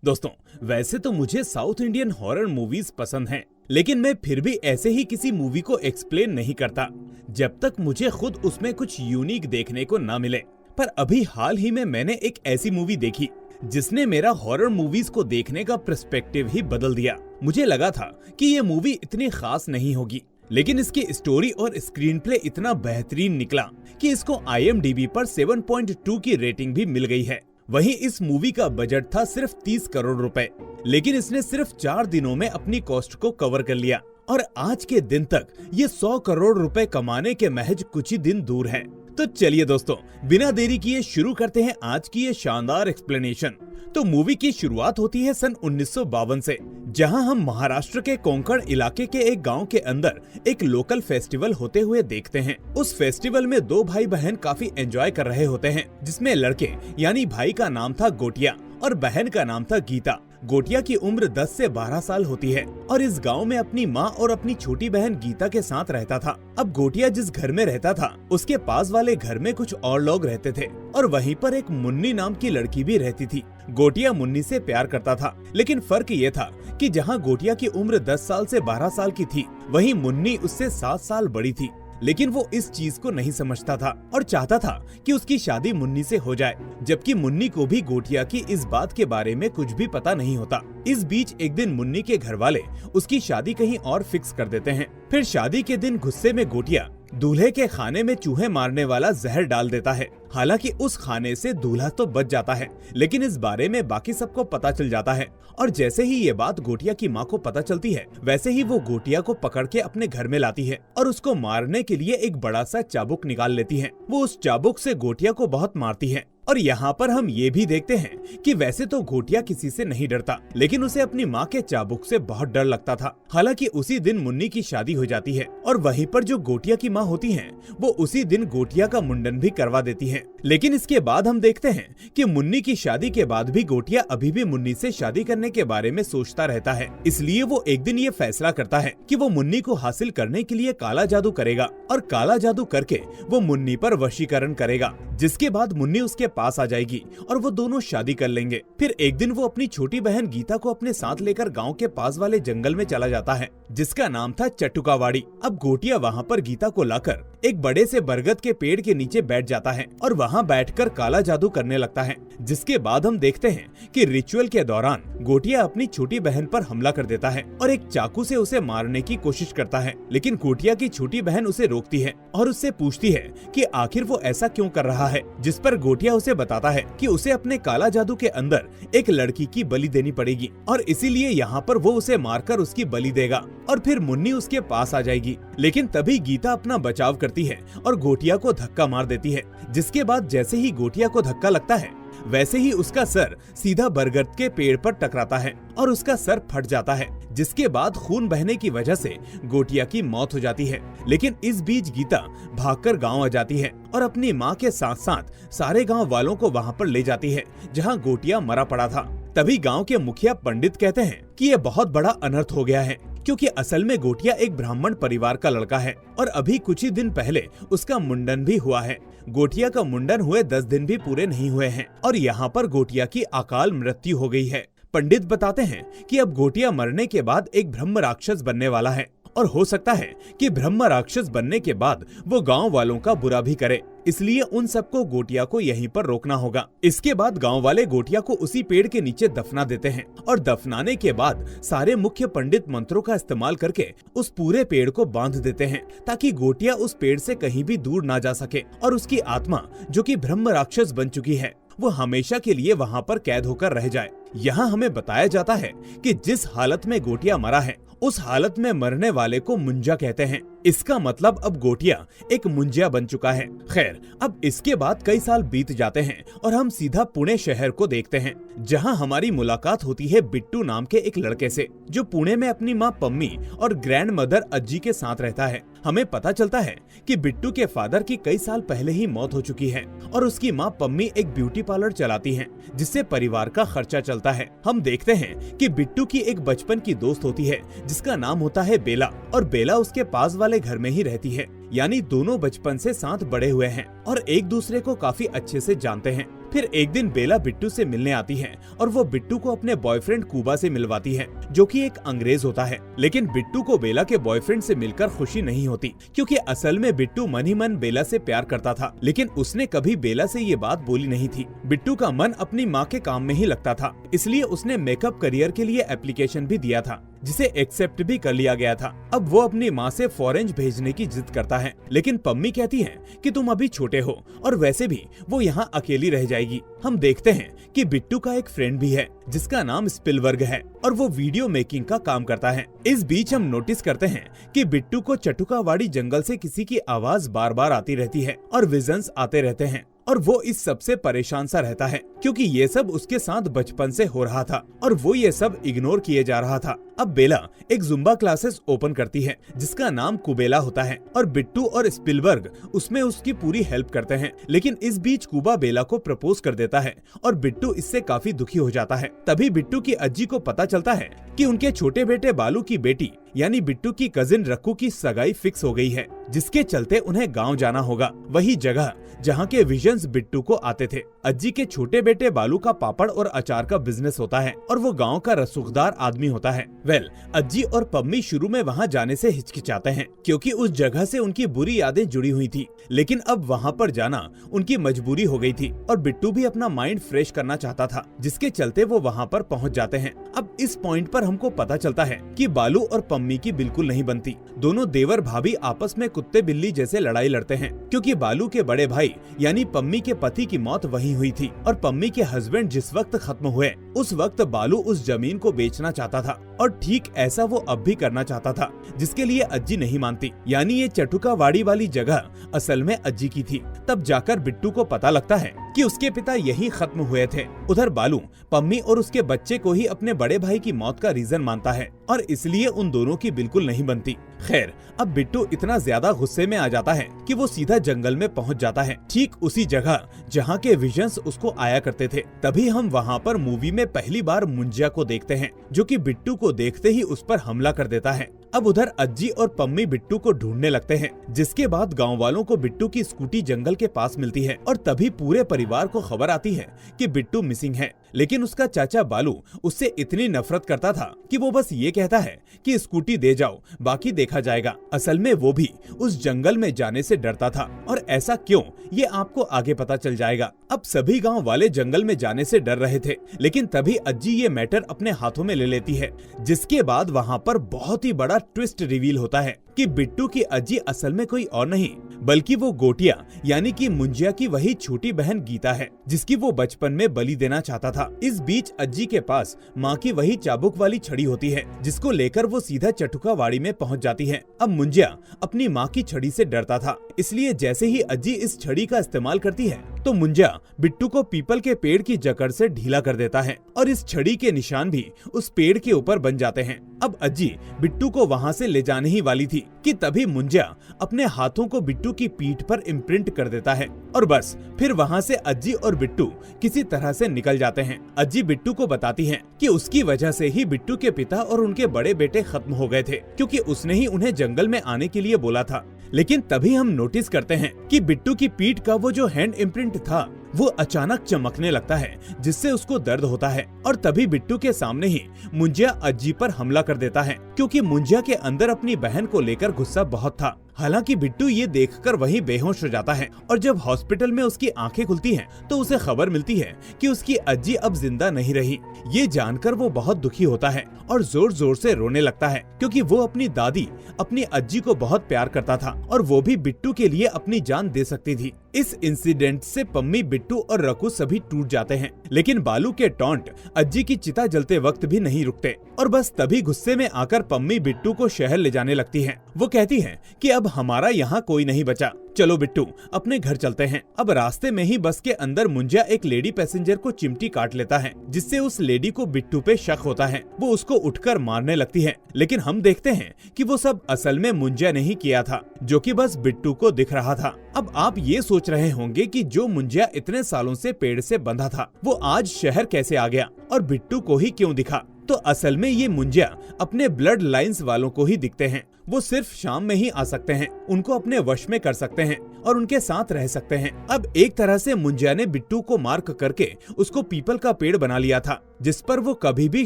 दोस्तों, वैसे तो मुझे साउथ इंडियन हॉरर मूवीज पसंद हैं, लेकिन मैं फिर भी ऐसे ही किसी मूवी को एक्सप्लेन नहीं करता जब तक मुझे खुद उसमें कुछ यूनिक देखने को ना मिले। पर अभी हाल ही में मैंने एक ऐसी मूवी देखी जिसने मेरा हॉरर मूवीज को देखने का पर्सपेक्टिव ही बदल दिया। मुझे लगा था कि ये मूवी इतनी खास नहीं होगी, लेकिन इसकी स्टोरी और स्क्रीन प्ले इतना बेहतरीन निकला कि इसको IMDb पर 7.2 की रेटिंग भी मिल गई है। वहीं इस मूवी का बजट था सिर्फ 30 करोड़ रुपए, लेकिन इसने सिर्फ 4 दिनों में अपनी कॉस्ट को कवर कर लिया और आज के दिन तक ये 100 करोड़ रुपए कमाने के महज कुछ ही दिन दूर है। तो चलिए दोस्तों, बिना देरी किए शुरू करते हैं आज की ये शानदार एक्सप्लेनेशन। तो मूवी की शुरुआत होती है सन 1952 से, जहां हम महाराष्ट्र के कोंकण इलाके के एक गांव के अंदर एक लोकल फेस्टिवल होते हुए देखते हैं। उस फेस्टिवल में दो भाई बहन काफी एंजॉय कर रहे होते हैं, जिसमें लड़के यानी भाई का नाम था गोटिया और बहन का नाम था गीता। गोटिया की उम्र 10 से 12 साल होती है और इस गांव में अपनी माँ और अपनी छोटी बहन गीता के साथ रहता था। अब गोटिया जिस घर में रहता था उसके पास वाले घर में कुछ और लोग रहते थे और वहीं पर एक मुन्नी नाम की लड़की भी रहती थी। गोटिया मुन्नी से प्यार करता था, लेकिन फर्क ये था कि जहाँ गोटिया की उम्र 10 साल से 12 साल की थी, वहीं मुन्नी उससे 7 साल बड़ी थी। लेकिन वो इस चीज को नहीं समझता था और चाहता था कि उसकी शादी मुन्नी से हो जाए, जबकि मुन्नी को भी गोटिया की इस बात के बारे में कुछ भी पता नहीं होता। इस बीच एक दिन मुन्नी के घर वाले उसकी शादी कहीं और फिक्स कर देते हैं। फिर शादी के दिन गुस्से में गोटिया दूल्हे के खाने में चूहे मारने वाला जहर डाल देता है। हालांकि उस खाने से दूल्हा तो बच जाता है, लेकिन इस बारे में बाकी सबको पता चल जाता है और जैसे ही ये बात गोटिया की माँ को पता चलती है, वैसे ही वो गोटिया को पकड़ के अपने घर में लाती है और उसको मारने के लिए एक बड़ा सा चाबुक निकाल लेती है। वो उस चाबुक से गोटिया को बहुत मारती है और यहाँ पर हम ये भी देखते हैं कि वैसे तो गोटिया किसी से नहीं डरता, लेकिन उसे अपनी माँ के चाबुक से बहुत डर लगता था। हालांकि उसी दिन मुन्नी की शादी हो जाती है और वहीं पर जो गोटिया की माँ होती हैं, वो उसी दिन गोटिया का मुंडन भी करवा देती हैं। लेकिन इसके बाद हम देखते हैं कि मुन्नी की शादी के बाद भी गोटिया अभी भी मुन्नी से शादी करने के बारे में सोचता रहता है। इसलिए वो एक दिन ये फैसला करता है कि वो मुन्नी को हासिल करने के लिए काला जादू करेगा और काला जादू करके वो मुन्नी पर वशीकरण करेगा, जिसके बाद मुन्नी उसके पास आ जाएगी और वो दोनों शादी कर लेंगे। फिर एक दिन वो अपनी छोटी बहन गीता को अपने साथ लेकर गांव के पास वाले जंगल में चला जाता है, जिसका नाम था चटुकावाड़ी। अब गोटिया वहाँ पर गीता को लाकर एक बड़े से बरगद के पेड़ के नीचे बैठ जाता है और वहाँ बैठकर काला जादू करने लगता है। जिसके बाद हम देखते हैं कि रिचुअल के दौरान गोटिया अपनी छोटी बहन पर हमला कर देता है और एक चाकू से उसे मारने की कोशिश करता है, लेकिन गोटिया की छोटी बहन उसे रोकती है और उससे पूछती है कि आखिर वो ऐसा क्यों कर रहा है, जिस पर गोटिया उसे बताता है कि उसे अपने काला जादू के अंदर एक लड़की की बलि देनी पड़ेगी और इसीलिए यहाँ पर वो उसे मारकर उसकी बलि देगा और फिर मुन्नी उसके पास आ जाएगी। लेकिन तभी गीता अपना बचाव करती है और गोटिया को धक्का मार देती है, जिसके बाद जैसे ही गोटिया को धक्का लगता है, वैसे ही उसका सर सीधा बरगद के पेड़ पर टकराता है और उसका सर फट जाता है, जिसके बाद खून बहने की वजह से गोटिया की मौत हो जाती है। लेकिन इस बीच गीता भागकर गांव आ जाती है और अपनी मां के साथ साथ सारे गांव वालों को वहां पर ले जाती है जहां गोटिया मरा पड़ा था। तभी गांव के मुखिया पंडित कहते हैं कि ये बहुत बड़ा अनर्थ हो गया है, क्योंकि असल में गोटिया एक ब्राह्मण परिवार का लड़का है और अभी कुछ ही दिन पहले उसका मुंडन भी हुआ है। गोटिया का मुंडन हुए 10 दिन भी पूरे नहीं हुए हैं और यहाँ पर गोटिया की अकाल मृत्यु हो गई है। पंडित बताते हैं कि अब गोटिया मरने के बाद एक ब्रह्म राक्षस बनने वाला है और हो सकता है कि ब्रह्म राक्षस बनने के बाद वो गांव वालों का बुरा भी करे, इसलिए उन सबको गोटिया को यहीं पर रोकना होगा। इसके बाद गांव वाले गोटिया को उसी पेड़ के नीचे दफना देते हैं और दफनाने के बाद सारे मुख्य पंडित मंत्रों का इस्तेमाल करके उस पूरे पेड़ को बांध देते हैं, ताकि गोटिया उस पेड़ से कहीं भी दूर ना जा सके और उसकी आत्मा, जो कि ब्रह्म राक्षस बन चुकी है, वो हमेशा के लिए वहाँ पर कैद होकर रह जाए। यहाँ हमें बताया जाता है कि जिस हालत में गोटिया मरा है, उस हालत में मरने वाले को मुंजा कहते हैं। इसका मतलब अब गोटिया एक मुंजिया बन चुका है। खैर, अब इसके बाद कई साल बीत जाते हैं और हम सीधा पुणे शहर को देखते हैं, जहां हमारी मुलाकात होती है बिट्टू नाम के एक लड़के से, जो पुणे में अपनी मां पम्मी और ग्रैंड मदर अज्जी के साथ रहता है। हमें पता चलता है कि बिट्टू के फादर की कई साल पहले ही मौत हो चुकी है और उसकी मां पम्मी एक ब्यूटी पार्लर चलाती हैं, जिससे परिवार का खर्चा चलता है। हम देखते हैं कि बिट्टू की एक बचपन की दोस्त होती है जिसका नाम होता है बेला, और बेला उसके पास वाले घर में ही रहती है, यानी दोनों बचपन से साथ बड़े हुए हैं और एक दूसरे को काफी अच्छे से जानते हैं। फिर एक दिन बेला बिट्टू से मिलने आती है और वो बिट्टू को अपने बॉयफ्रेंड कूबा से मिलवाती है, जो कि एक अंग्रेज होता है। लेकिन बिट्टू को बेला के बॉयफ्रेंड से मिलकर खुशी नहीं होती, क्योंकि असल में बिट्टू मन ही मन बेला से प्यार करता था, लेकिन उसने कभी बेला से ये बात बोली नहीं थी। बिट्टू का मन अपनी माँ के काम में ही लगता था, इसलिए उसने मेकअप करियर के लिए एप्लीकेशन भी दिया था, जिसे एक्सेप्ट भी कर लिया गया था। अब वो अपनी माँ से फॉरेन भेजने की जिद करता है, लेकिन पम्मी कहती है कि तुम अभी छोटे हो और वैसे भी वो यहाँ अकेली रह जाएगी। हम देखते हैं कि बिट्टू का एक फ्रेंड भी है जिसका नाम स्पिलबर्ग है और वो वीडियो मेकिंग का काम करता है। इस बीच हम नोटिस करते हैं कि बिट्टू को चटुकावाड़ी जंगल से किसी की आवाज बार बार आती रहती है और विजन्स आते रहते हैं, और वो इस सब से परेशान सा रहता है, क्योंकि ये सब उसके साथ बचपन से हो रहा था और वो ये सब इग्नोर किए जा रहा था। अब बेला एक जुम्बा क्लासेस ओपन करती है जिसका नाम कुबेला होता है और बिट्टू और स्पिलबर्ग उसमें उसकी पूरी हेल्प करते हैं। लेकिन इस बीच कुबा बेला को प्रपोज कर देता है और बिट्टू इससे काफी दुखी हो जाता है। तभी बिट्टू की अज्जी को पता चलता है कि उनके छोटे बेटे बालू की बेटी यानी बिट्टू की कजिन रक्कू की सगाई फिक्स हो गई है, जिसके चलते उन्हें गांव जाना होगा, वही जगह जहां के विजन्स बिट्टू को आते थे। अज्जी के छोटे बेटे बालू का पापड़ और अचार का बिजनेस होता है और वो गांव का रसूखदार आदमी होता है। अज्जी और पम्मी शुरू में वहां जाने से हिचकिचाते हैं, क्योंकि उस जगह से उनकी बुरी यादें जुड़ी हुई थी, लेकिन अब वहां पर जाना उनकी मजबूरी हो गई थी और बिट्टू भी अपना माइंड फ्रेश करना चाहता था, जिसके चलते वो वहां पर पहुंच जाते हैं। अब इस पॉइंट पर हमको पता चलता है कि बालू और पम्मी की बिल्कुल नहीं बनती। दोनों देवर भाभी आपस में कुत्ते बिल्ली जैसे लड़ाई लड़ते हैं, क्योंकि बालू के बड़े भाई यानी पम्मी के पति की मौत वहीं हुई थी और पम्मी के हस्बैंड जिस वक्त खत्म हुए उस वक्त बालू उस जमीन को बेचना चाहता था और ठीक ऐसा वो अब भी करना चाहता था, जिसके लिए अज्जी नहीं मानती। यानी ये चटुकावाड़ी वाली जगह असल में अज्जी की थी। तब जाकर बिट्टू को पता लगता है कि उसके पिता यही खत्म हुए थे। उधर बालू पम्मी और उसके बच्चे को ही अपने बड़े भाई की मौत का रीजन मानता है और इसलिए उन दोनों की बिल्कुल नहीं बनती। खैर, अब बिट्टू इतना ज्यादा गुस्से में आ जाता है कि वो सीधा जंगल में पहुंच जाता है, ठीक उसी जगह जहां के विजन्स उसको आया करते थे। तभी हम वहां पर मूवी में पहली बार मुंजिया को देखते हैं, जो कि बिट्टू को देखते ही उस पर हमला कर देता है। अब उधर अज्जी और पम्मी बिट्टू को ढूंढने लगते हैं, जिसके बाद गांव वालों को बिट्टू की स्कूटी जंगल के पास मिलती है और तभी पूरे परिवार को खबर आती है कि बिट्टू मिसिंग है। लेकिन उसका चाचा बालू उससे इतनी नफरत करता था कि वो बस ये कहता है कि स्कूटी दे जाओ, बाकी देखा जाएगा। असल में वो भी उस जंगल में जाने से डरता था, और ऐसा क्यों ये आपको आगे पता चल जाएगा। अब सभी गांव वाले जंगल में जाने से डर रहे थे, लेकिन तभी अज्जी ये मैटर अपने हाथों में ले लेती है, जिसके बाद वहाँ पर बहुत ही बड़ा ट्विस्ट रिवील होता है कि बिट्टू की अज्जी असल में कोई और नहीं बल्कि वो गोटिया यानी कि मुंजिया की वही छोटी बहन गीता है, जिसकी वो बचपन में बलि देना चाहता था। इस बीच अज्जी के पास माँ की वही चाबुक वाली छड़ी होती है, जिसको लेकर वो सीधा चटुकावाड़ी में पहुँच जाती है। अब मुंजिया अपनी माँ की छड़ी से डरता था, इसलिए जैसे ही अज्जी इस छड़ी का इस्तेमाल करती है तो मुंजिया बिट्टू को पीपल के पेड़ की जकड़ से ढीला कर देता है और इस छड़ी के निशान भी उस पेड़ के ऊपर बन जाते हैं। अब अज्जी बिट्टू को वहाँ से ले जाने ही वाली थी कि तभी मुंजिया अपने हाथों को बिट्टू की पीठ पर इम्प्रिंट कर देता है और बस फिर वहाँ से अज्जी और बिट्टू किसी तरह से निकल जाते हैं। अज्जी बिट्टू को बताती है कि उसकी वजह से ही बिट्टू के पिता और उनके बड़े बेटे खत्म हो गए थे, क्योंकि उसने ही उन्हें जंगल में आने के लिए बोला था। लेकिन तभी हम नोटिस करते हैं कि बिट्टू की पीठ का वो जो हैंड इम्प्रिंट था वो अचानक चमकने लगता है, जिससे उसको दर्द होता है। और तभी बिट्टू के सामने ही मुंजिया अज्जी पर हमला कर देता है, क्योंकि मुंजिया के अंदर अपनी बहन को लेकर गुस्सा बहुत था। हालांकि बिट्टू ये देखकर वहीं बेहोश हो जाता है और जब हॉस्पिटल में उसकी आंखें खुलती हैं, तो उसे खबर मिलती है कि उसकी अज्जी अब जिंदा नहीं रही। ये जानकर वो बहुत दुखी होता है और जोर जोर से रोने लगता है, क्योंकि वो अपनी दादी अपनी अज्जी को बहुत प्यार करता था और वो भी बिट्टू के लिए अपनी जान दे सकती थी। इस इंसिडेंट से पम्मी, बिट्टू और रकू सभी टूट जाते हैं, लेकिन बालू के टॉन्ट अज्जी की चिता जलते वक्त भी नहीं रुकते और बस तभी गुस्से में आकर पम्मी बिट्टू को शहर ले जाने लगती है। वो कहती है कि अब हमारा यहाँ कोई नहीं बचा, चलो बिट्टू अपने घर चलते हैं। अब रास्ते में ही बस के अंदर मुंजिया एक लेडी पैसेंजर को चिमटी काट लेता है, जिससे उस लेडी को बिट्टू पे शक होता है। वो उसको उठकर मारने लगती है, लेकिन हम देखते हैं कि वो सब असल में मुंजिया ने ही किया था, जो कि बस बिट्टू को दिख रहा था। अब आप ये सोच रहे होंगे कि जो मुंजिया इतने सालों से पेड़ से बंधा था वो आज शहर कैसे आ गया और बिट्टू को ही क्यों दिखा। तो असल में ये मुंजिया अपने ब्लड लाइंस वालों को ही दिखते हैं। वो सिर्फ शाम में ही आ सकते हैं, उनको अपने वश में कर सकते हैं, और उनके साथ रह सकते हैं। अब एक तरह से मुंजिया ने बिट्टू को मार्क करके उसको पीपल का पेड़ बना लिया था, जिस पर वो कभी भी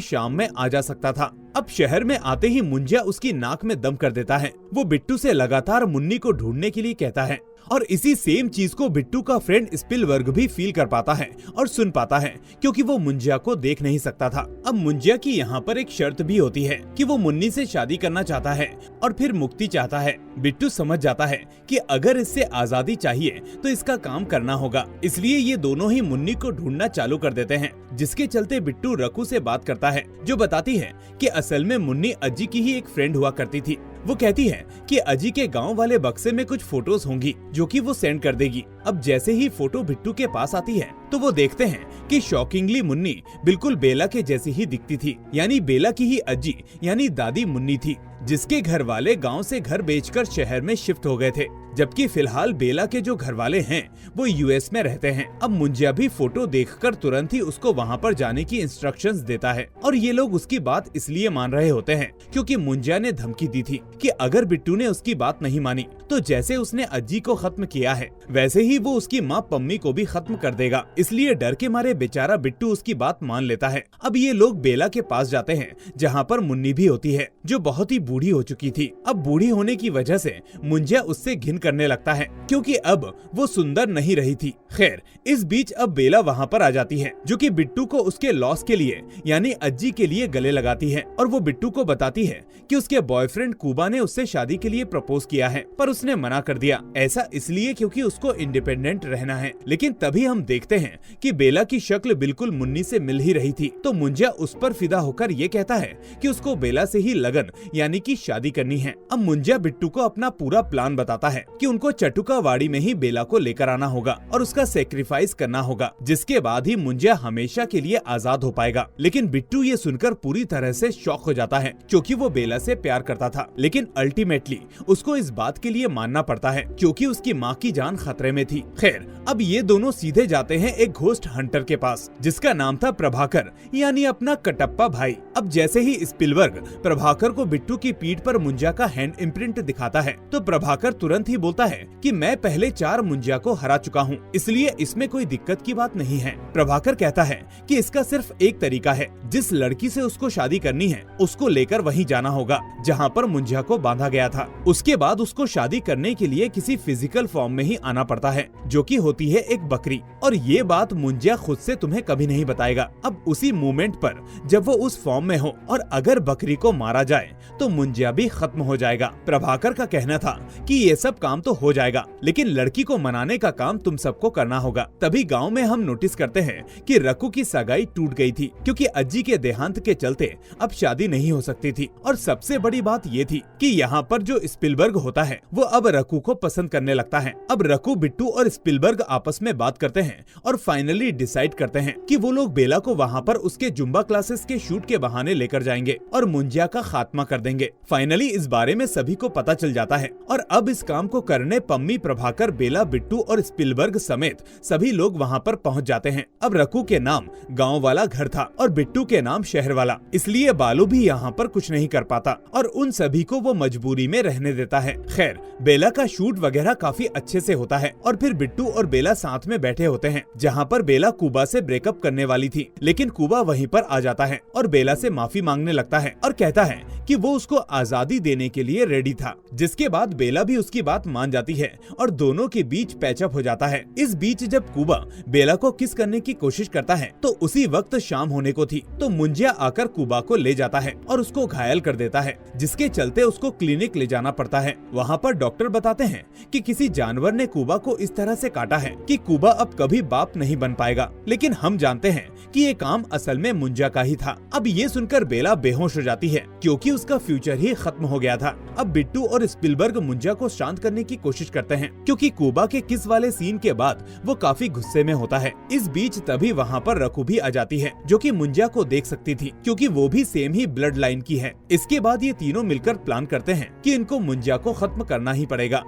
शाम में आ जा सकता था। अब शहर में आते ही मुंजिया उसकी नाक में दम कर देता है। वो बिट्टू से लगातार मुन्नी को ढूंढने के लिए कहता है और इसी सेम चीज को बिट्टू का फ्रेंड स्पिलबर्ग भी फील कर पाता है और सुन पाता है, क्योंकि वो मुंजिया को देख नहीं सकता था। अब मुंजिया की यहाँ पर एक शर्त भी होती है कि वो मुन्नी से शादी करना चाहता है और फिर मुक्ति चाहता है। बिट्टू समझ जाता है कि अगर इससे आजादी चाहिए तो इसका काम करना होगा, इसलिए ये दोनों ही मुन्नी को ढूंढना चालू कर देते हैं, जिसके चलते बिट्टू रकू से बात करता है, जो बताती है कि असल में मुन्नी अज्जी की ही एक फ्रेंड हुआ करती थी। वो कहती है कि अजी के गांव वाले बक्से में कुछ फोटोज होंगी जो कि वो सेंड कर देगी। अब जैसे ही फोटो बिट्टू के पास आती है तो वो देखते हैं कि शॉकिंगली मुन्नी बिल्कुल बेला के जैसी ही दिखती थी, यानी बेला की ही अजी यानी दादी मुन्नी थी, जिसके घर वाले गांव से घर बेचकर शहर में शिफ्ट हो गए थे, जबकि फिलहाल बेला के जो घर वाले हैं वो यूएस में रहते हैं। अब मुंजिया भी फोटो देखकर तुरंत ही उसको वहां पर जाने की इंस्ट्रक्शंस देता है और ये लोग उसकी बात इसलिए मान रहे होते हैं क्योंकि मुंजिया ने धमकी दी थी कि अगर बिट्टू ने उसकी बात नहीं मानी तो जैसे उसने अज्जी को खत्म किया है वैसे ही वो उसकी माँ पम्मी को भी खत्म कर देगा। इसलिए डर के मारे बेचारा बिट्टू उसकी बात मान लेता है। अब ये लोग बेला के पास जाते हैं जहाँ पर मुन्नी भी होती है, जो बहुत ही बूढ़ी हो चुकी थी। अब बूढ़ी होने की वजह से मुंजिया उससे घिन करने लगता है क्योंकि अब वो सुंदर नहीं रही थी। खैर, इस बीच अब बेला वहाँ पर आ जाती है, जो कि बिट्टू को उसके लॉस के लिए यानी अज्जी के लिए गले लगाती है और वो बिट्टू को बताती है कि उसके बॉयफ्रेंड कुबा ने उससे शादी के लिए प्रपोज किया है, पर उसने मना कर दिया। ऐसा इसलिए क्योंकि उसको इंडिपेंडेंट रहना है। लेकिन तभी हम देखते हैं कि बेला की शक्ल बिल्कुल मुन्नी से मिल ही रही थी, तो मुंजिया उस पर फिदा होकर ये कहता है कि उसको बेला से ही लगन यानी कि शादी करनी है। अब मुंजिया बिट्टू को अपना पूरा प्लान बताता है कि उनको चटुकावाड़ी में ही बेला को लेकर आना होगा और उसका सेक्रीफाइस करना होगा, जिसके बाद ही मुंजिया हमेशा के लिए आजाद हो पाएगा। लेकिन बिट्टू ये सुनकर पूरी तरह से शॉक हो जाता है क्योंकि वो बेला से प्यार करता था, लेकिन अल्टीमेटली उसको इस बात के लिए मानना पड़ता है क्योंकि उसकी माँ की जान खतरे में थी। खैर, अब ये दोनों सीधे जाते हैं एक घोस्ट हंटर के पास जिसका नाम था प्रभाकर यानी अपना कटप्पा भाई। अब जैसे ही स्पिलबर्ग प्रभाकर को बिट्टू की पीठ पर मुंजिया का हैंड इम्प्रिंट दिखाता है तो प्रभाकर तुरंत ही बोलता है कि मैं पहले 4 मुंजिया को हरा चुका हूँ, इसलिए इसमें कोई दिक्कत की बात नहीं है। प्रभाकर कहता है कि इसका सिर्फ एक तरीका है, जिस लड़की से उसको शादी करनी है उसको लेकर वहीं जाना होगा जहाँ पर मुंजिया को बांधा गया था। उसके बाद उसको शादी करने के लिए किसी फिजिकल फॉर्म में ही आना पड़ता है, जो कि होती है एक बकरी, और ये बात मुंजिया खुद से तुम्हें कभी नहीं बताएगा। अब उसी मोमेंट पर जब वो उस फॉर्म में हो और अगर बकरी को मारा जाए तो मुंजिया भी खत्म हो जाएगा। प्रभाकर का कहना था कि ये सब काम तो हो जाएगा, लेकिन लड़की को मनाने का काम तुम सबको करना होगा। तभी गांव में हम नोटिस करते हैं कि रकू की सगाई टूट गई थी क्योंकि अज्जी के देहांत के चलते अब शादी नहीं हो सकती थी। और सबसे बड़ी बात ये थी कि यहाँ पर जो स्पिलबर्ग होता है वो अब रकू को पसंद करने लगता है। अब रकू, बिट्टू और स्पिलबर्ग आपस में बात करते हैं और फाइनली डिसाइड करते हैं कि वो लोग बेला को वहाँ पर उसके जुम्बा क्लासेस के शूट के बहाने लेकर जाएंगे और मुंजिया का खात्मा कर देंगे। फाइनली इस बारे में सभी को पता चल जाता है और अब इस काम को करने पम्मी, प्रभाकर, बेला, बिट्टू और स्पिलबर्ग समेत सभी लोग वहाँ पर पहुँच जाते हैं। अब रकू के नाम गाँव वाला घर था और बिट्टू के नाम शहर वाला, इसलिए बालू भी यहाँ पर कुछ नहीं कर पाता और उन सभी को वो मजबूरी में रहने देता है। खैर, बेला का शूट वगैरह काफी अच्छे से होता है और फिर बिट्टू और बेला साथ में बैठे होते हैं जहाँ पर बेला कुबा से ब्रेकअप करने वाली थी, लेकिन कुबा वहीं पर आ जाता है और बेला से माफी मांगने लगता है और कहता है कि वो उसको आजादी देने के लिए रेडी था, जिसके बाद बेला भी उसकी बात मान जाती है और दोनों के बीच पैचअप हो जाता है। इस बीच जब कुबा बेला को किस करने की कोशिश करता है तो उसी वक्त शाम होने को थी, तो मुंजिया आकर कुबा को ले जाता है और उसको घायल कर देता है, जिसके चलते उसको क्लिनिक ले जाना पड़ता है। वहाँ पर डॉक्टर बताते हैं कि किसी जानवर ने कुबा को इस तरह से काटा है कि कुबा अब कभी बाप नहीं बन पाएगा, लेकिन हम जानते हैं कि ये काम असल में मुंजिया का ही था। अब ये सुनकर बेला बेहोश हो जाती है क्योंकि उसका फ्यूचर ही खत्म हो गया था। अब बिट्टू और स्पिलबर्ग मुंजिया को शांत करने की कोशिश करते हैं क्योंकि कुबा के किस वाले सीन के बाद वो काफी गुस्से में होता है। इस बीच तभी वहाँ पर रकू भी आ जाती है जो कि मुंजिया को देख सकती थी क्योंकि वो भी सेम ही ब्लड लाइन की है। इसके बाद ये तीनों मिलकर प्लान करते हैं कि इनको मुंजिया को खत्म करना ही पड़ेगा।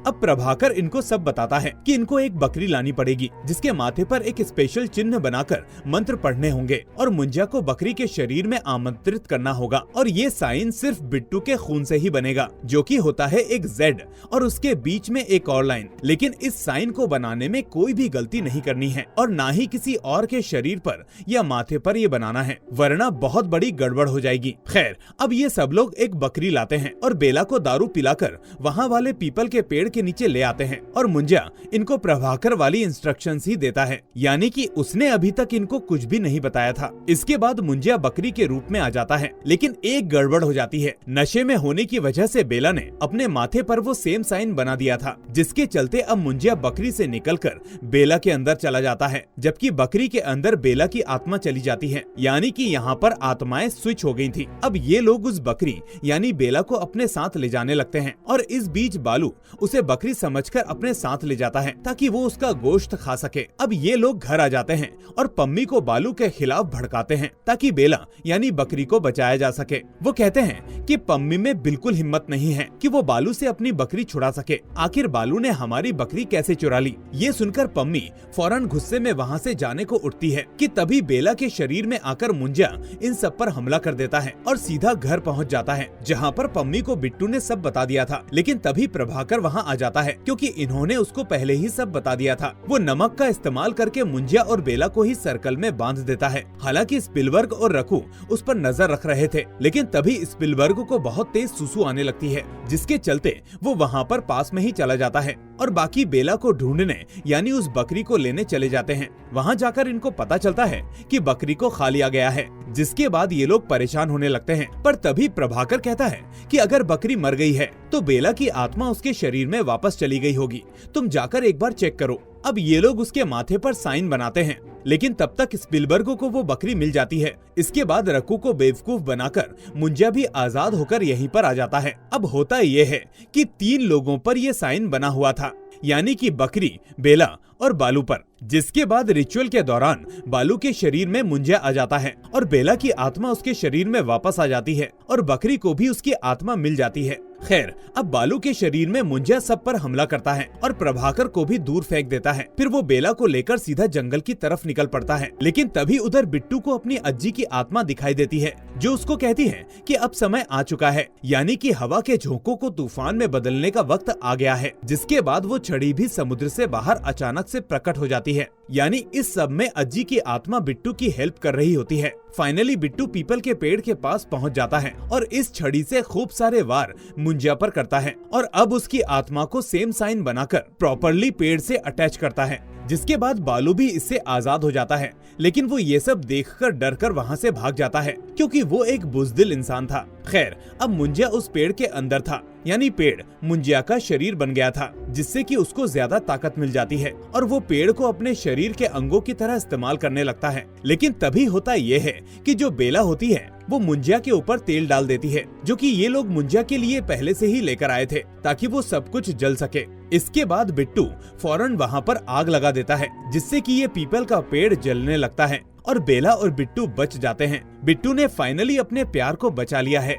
अब प्रभाकर इनको सब बताता है कि इनको एक बकरी लानी पड़ेगी जिसके माथे पर एक स्पेशल चिन्ह बनाकर मंत्र पढ़ने होंगे और मुंजिया को बकरी के शरीर में आमंत्रित करना होगा और ये साइन सिर्फ बिट्टू के खून से ही बनेगा, जो कि होता है एक Z और उसके बीच में एक और लाइन। लेकिन इस साइन को बनाने में कोई भी गलती नहीं करनी है और ना ही किसी और के शरीर पर या माथे पर ये बनाना है, वरना बहुत बड़ी गड़बड़ हो जाएगी। खैर, अब ये सब लोग एक बकरी लाते हैं और बेला को दारू पिलाकर वहाँ वाले पीपल के पेड़ के नीचे ले आते हैं और मुंजिया इनको प्रभाकर वाली इंस्ट्रक्शंस ही देता है, यानी कि उसने अभी तक इनको कुछ भी नहीं बताया था। इसके बाद मुंजिया बकरी के रूप में आ जाता है, लेकिन एक गड़बड़ हो जाती है। नशे में होने की वजह से बेला ने अपने माथे पर वो सेम साइन बना दिया था, जिसके चलते अब मुंजिया बकरी से निकलकर बेला के अंदर चला जाता है, जबकि बकरी के अंदर बेला की आत्मा चली जाती है, यानी कि यहाँ पर आत्माएं स्विच हो गई थी। अब ये लोग उस बकरी यानी बेला को अपने साथ ले जाने लगते हैं और इस बीच बालू उसे बकरी समझकर अपने साथ ले जाता है ताकि वो उसका गोश्त खा सके। अब ये लोग घर आ जाते हैं और पम्मी को बालू के खिलाफ भड़काते हैं ताकि बेला यानी बकरी को बचाया जा सके। वो कहते हैं कि पम्मी में बिल्कुल हिम्मत नहीं है कि वो बालू से अपनी बकरी छुड़ा सके। आखिर बालू ने हमारी बकरी कैसे चुरा ली? ये सुनकर पम्मी फौरन गुस्से में वहाँ से जाने को उठती है कि तभी बेला के शरीर में आकर मुंजिया इन सब पर हमला कर देता है और सीधा घर पहुँच जाता है, जहाँ पर पम्मी को बिट्टू ने सब बता दिया था। लेकिन तभी प्रभाकर वहाँ आ जाता है क्योंकि इन्होंने उसको पहले ही सब बता दिया था। वो नमक का इस्तेमाल करके मुंजिया और बेला को ही सर्कल में बांध देता है। हालांकि स्पिलबर्ग और रकू उस पर नजर रख रहे थे, लेकिन तभी स्पिलबर्ग को बहुत तेज सुसु आने लगती है, जिसके चलते वो वहाँ पर पास में ही चला जाता है और बाकी बेला को ढूंढने यानी उस बकरी को लेने चले जाते हैं। वहाँ जाकर इनको पता चलता है कि बकरी को खा लिया गया है, जिसके बाद ये लोग परेशान होने लगते हैं। पर तभी प्रभाकर कहता है कि अगर बकरी मर गई है तो बेला की आत्मा उसके शरीर में वापस चली गई होगी, तुम जाकर एक बार चेक करो। अब ये लोग उसके माथे पर साइन बनाते हैं, लेकिन तब तक स्पिलबर्ग को वो बकरी मिल जाती है। इसके बाद रकू को बेवकूफ बनाकर मुंजिया भी आजाद होकर यहीं पर आ जाता है। अब होता ये है कि 3 लोगों पर ये साइन बना हुआ था, यानी कि बकरी, बेला और बालू पर, जिसके बाद रिचुअल के दौरान बालू के शरीर में मुंजिया आ जाता है और बेला की आत्मा उसके शरीर में वापस आ जाती है और बकरी को भी उसकी आत्मा मिल जाती है। खैर, अब बालू के शरीर में मुंजिया सब पर हमला करता है और प्रभाकर को भी दूर फेंक देता है। फिर वो बेला को लेकर सीधा जंगल की तरफ निकल पड़ता है, लेकिन तभी उधर बिट्टू को अपनी अज्जी की आत्मा दिखाई देती है, जो उसको कहती है कि अब समय आ चुका है, यानी कि हवा के झोंकों को तूफान में बदलने का वक्त आ गया है। जिसके बाद वो छड़ी भी समुद्र से बाहर अचानक से प्रकट हो जाती है, यानी इस सब में अज्जी की आत्मा बिट्टू की हेल्प कर रही होती है। फाइनली बिट्टू पीपल के पेड़ के पास पहुंच जाता है और इस छड़ी से खूब सारे वार मुंजिया पर करता है और अब उसकी आत्मा को सेम साइन बनाकर प्रॉपरली पेड़ से अटैच करता है, जिसके बाद बालू भी इससे आजाद हो जाता है। लेकिन वो ये सब देखकर डरकर वहाँ से भाग जाता है क्योंकि वो एक बुज़दिल इंसान था। खैर, अब मुंजिया उस पेड़ के अंदर था, यानी पेड़ मुंजिया का शरीर बन गया था, जिससे कि उसको ज्यादा ताकत मिल जाती है और वो पेड़ को अपने शरीर के अंगों की तरह इस्तेमाल करने लगता है। लेकिन तभी होता ये है कि जो बेला होती है वो मुंजिया के ऊपर तेल डाल देती है, जो कि ये लोग मुंजिया के लिए पहले से ही लेकर आए थे ताकि वो सब कुछ जल सके। इसके बाद बिट्टू फौरन वहाँ पर आग लगा देता है, जिससे कि ये पीपल का पेड़ जलने लगता है और बेला और बिट्टू बच जाते हैं। बिट्टू ने फाइनली अपने प्यार को बचा लिया है।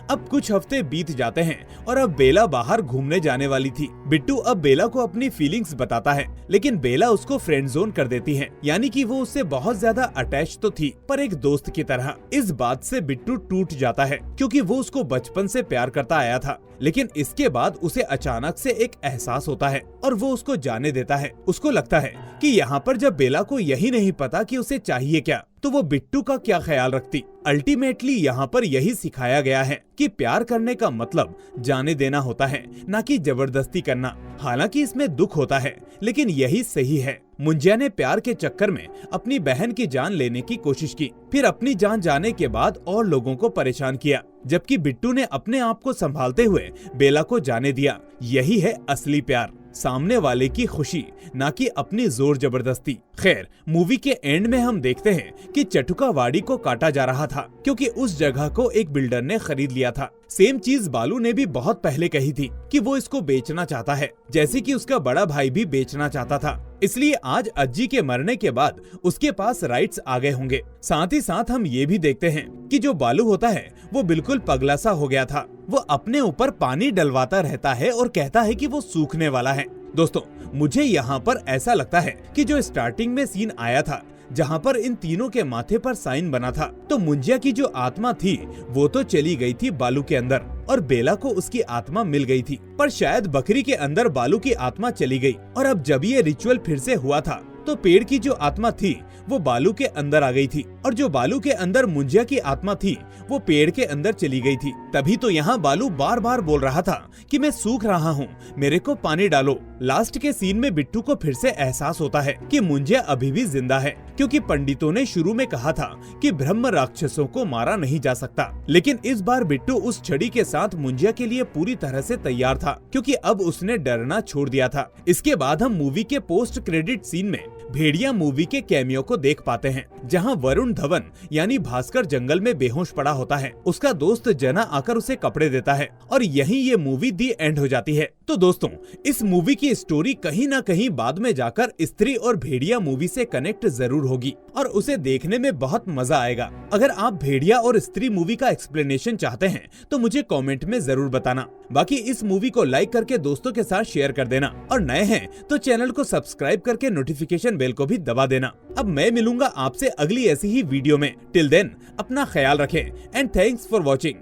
अब कुछ हफ्ते बीत जाते हैं और अब बेला बाहर घूमने जाने वाली थी। बिट्टू अब बेला को अपनी फीलिंग्स बताता है, लेकिन बेला उसको फ्रेंड जोन कर देती है, यानी कि वो उससे बहुत ज्यादा अटैच तो थी पर एक दोस्त की तरह। इस बात से बिट्टू टूट जाता है क्योंकि वो उसको बचपन से प्यार करता आया था, लेकिन इसके बाद उसे अचानक से एक एहसास होता है और वो उसको जाने देता है। उसको लगता है कि यहाँ पर जब बेला को यही नहीं पता कि उसे चाहिए क्या, तो वो बिट्टू का क्या ख्याल रखती। अल्टीमेटली यहाँ पर यही सिखाया गया है कि प्यार करने का मतलब जाने देना होता है, ना कि जबरदस्ती करना। हालांकि इसमें दुख होता है, लेकिन यही सही है। मुंजिया ने प्यार के चक्कर में अपनी बहन की जान लेने की कोशिश की, फिर अपनी जान जाने के बाद और लोगों को परेशान किया, जबकि बिट्टू ने अपने आप को संभालते हुए बेला को जाने दिया। यही है असली प्यार, सामने वाले की खुशी, ना कि अपनी जोर जबरदस्ती। खैर, मूवी के एंड में हम देखते हैं कि चटुका वाड़ी को काटा जा रहा था क्योंकि उस जगह को एक बिल्डर ने खरीद लिया था। सेम चीज बालू ने भी बहुत पहले कही थी कि वो इसको बेचना चाहता है, जैसे कि उसका बड़ा भाई भी बेचना चाहता था। इसलिए आज अज्जी के मरने के बाद उसके पास राइट्स आ गए होंगे। साथ ही साथ हम ये भी देखते हैं कि जो बालू होता है वो बिल्कुल पगला सा हो गया था। वो अपने ऊपर पानी डलवाता रहता है और कहता है कि वो सूखने वाला है। दोस्तों, मुझे यहाँ पर ऐसा लगता है कि जो स्टार्टिंग में सीन आया था जहाँ पर इन तीनों के माथे पर साइन बना था। तो मुंजिया की जो आत्मा थी वो तो चली गई थी बालू के अंदर और बेला को उसकी आत्मा मिल गई थी, पर शायद बकरी के अंदर बालू की आत्मा चली गई। और अब जब ये रिचुअल फिर से हुआ था तो पेड़ की जो आत्मा थी वो बालू के अंदर आ गई थी और जो बालू के अंदर मुंजिया की आत्मा थी वो पेड़ के अंदर चली गई थी। तभी तो यहाँ बालू बार बार बोल रहा था कि मैं सूख रहा हूँ, मेरे को पानी डालो। लास्ट के सीन में बिट्टू को फिर से एहसास होता है कि मुंजिया अभी भी जिंदा है, क्योंकि पंडितों ने शुरू में कहा था कि ब्रह्म राक्षसों को मारा नहीं जा सकता। लेकिन इस बार बिट्टू उस छड़ी के साथ मुंजिया के लिए पूरी तरह से तैयार था, क्योंकि अब उसने डरना छोड़ दिया था। इसके बाद हम मूवी के पोस्ट क्रेडिट सीन में भेड़िया मूवी के कैमियो को देख पाते हैं, जहां वरुण धवन यानी भास्कर जंगल में बेहोश पड़ा होता है। उसका दोस्त जना आकर उसे कपड़े देता है और यहीं ये मूवी दी एंड हो जाती है। तो दोस्तों, इस मूवी की स्टोरी कहीं ना कहीं बाद में जाकर स्त्री और भेड़िया मूवी से कनेक्ट जरूर होगी और उसे देखने में बहुत मजा आएगा। अगर आप भेड़िया और स्त्री मूवी का एक्सप्लेनेशन चाहते हैं तो मुझे कमेंट में जरूर बताना। बाकी इस मूवी को लाइक करके दोस्तों के साथ शेयर कर देना और नए हैं तो चैनल को सब्सक्राइब करके नोटिफिकेशन बेल को भी दबा देना। अब मैं मिलूंगा आपसे अगली ऐसी ही वीडियो में। टिल देन अपना ख्याल रखें एंड थैंक्स फॉर वॉचिंग।